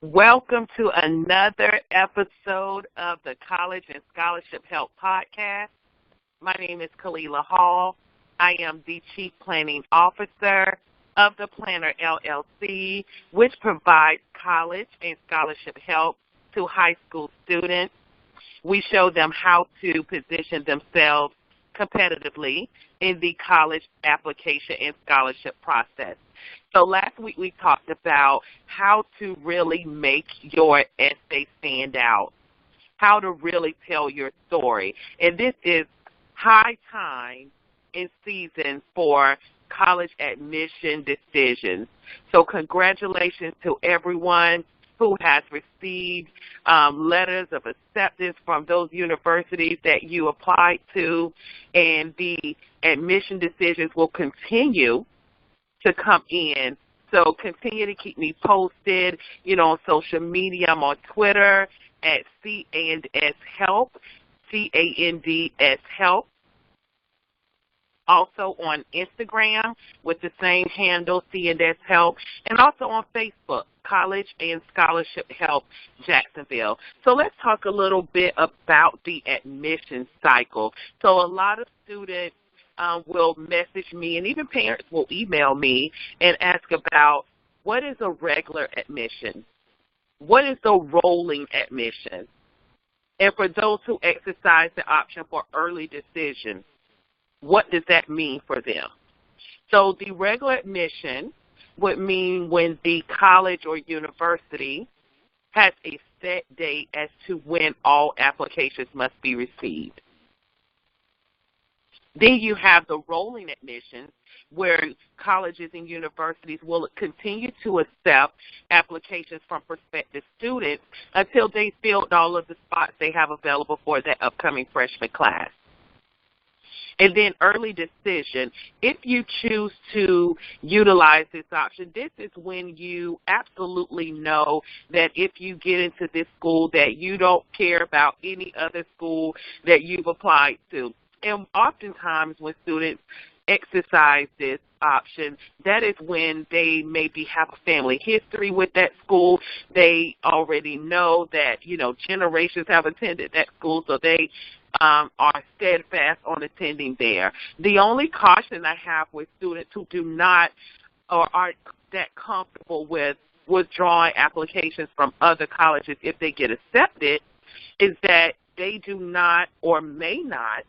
Welcome to another episode of the College and Scholarship Help Podcast. My name is Kalila Hall. I am the Chief Planning Officer of the Planner LLC, which provides college and scholarship help to high school students. We show them how to position themselves competitively in the college application and scholarship process. So last week we talked about how to really make your essay stand out, how to really tell your story. And this is high time in season for college admission decisions. So congratulations to everyone who has received letters of acceptance from those universities that you applied to, and the admission decisions will continue to come in. So continue to keep me posted, on social media. I'm on Twitter at C&S Help, C-A-N-D-S Help. Also on Instagram with the same handle, C&S Help, and also on Facebook, College and Scholarship Help Jacksonville. So let's talk a little bit about the admission cycle. So a lot of students will message me, and even parents will email me and ask about what is a regular admission? What is the rolling admission? And for those who exercise the option for early decision, what does that mean for them? So the regular admission would mean when the college or university has a set date as to when all applications must be received. Then you have the rolling admissions, where colleges and universities will continue to accept applications from prospective students until they filled all of the spots they have available for that upcoming freshman class. And then early decision, if you choose to utilize this option, this is when you absolutely know that if you get into this school that you don't care about any other school that you've applied to. And oftentimes when students exercise this option, that is when they maybe have a family history with that school. They already know that, generations have attended that school, so they are steadfast on attending there. The only caution I have with students who do not or aren't that comfortable with withdrawing applications from other colleges if they get accepted is that they do not or may not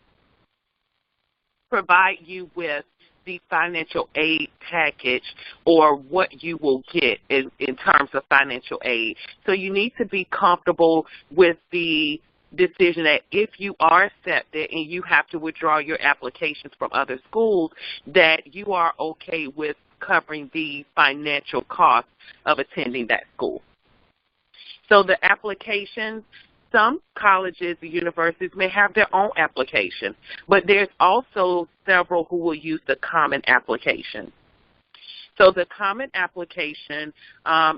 provide you with the financial aid package or what you will get in terms of financial aid. So you need to be comfortable with the decision that if you are accepted and you have to withdraw your applications from other schools, that you are okay with covering the financial cost of attending that school. So the applications, some colleges and universities may have their own application, but there's also several who will use the common application. So the common application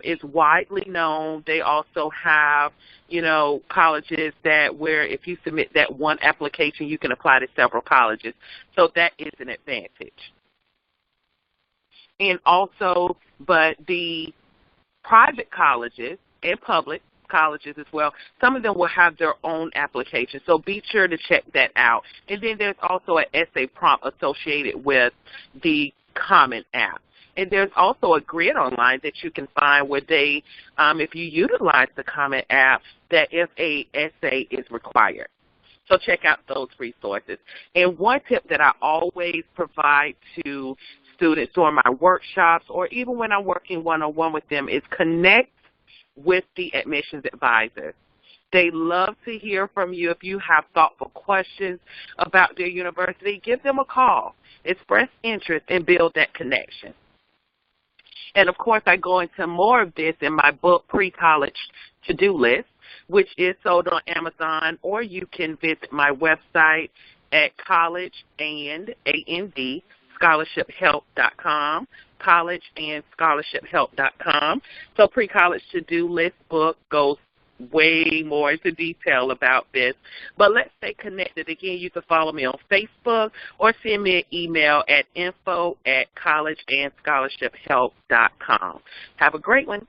is widely known. They also have, colleges that where if you submit that one application, you can apply to several colleges. So that is an advantage. And also, but the private colleges and public colleges as well, some of them will have their own application, so be sure to check that out. And then there's also an essay prompt associated with the Common app. And there's also a grid online that you can find where they, if you utilize the Common app, that if a essay is required. So check out those resources. And one tip that I always provide to students during my workshops or even when I'm working one-on-one with them is connect with the admissions advisor. They love to hear from you. If you have thoughtful questions about their university, give them a call. Express interest and build that connection. And, of course, I go into more of this in my book, Pre-College To-Do List, which is sold on Amazon, or you can visit my website at collegeandscholarshiphelp.com, collegeandscholarshiphelp.com. So Pre-College To-Do List book goes way more into detail about this. But let's stay connected. Again, you can follow me on Facebook or send me an email at info@collegeandscholarshiphelp.com. Have a great one.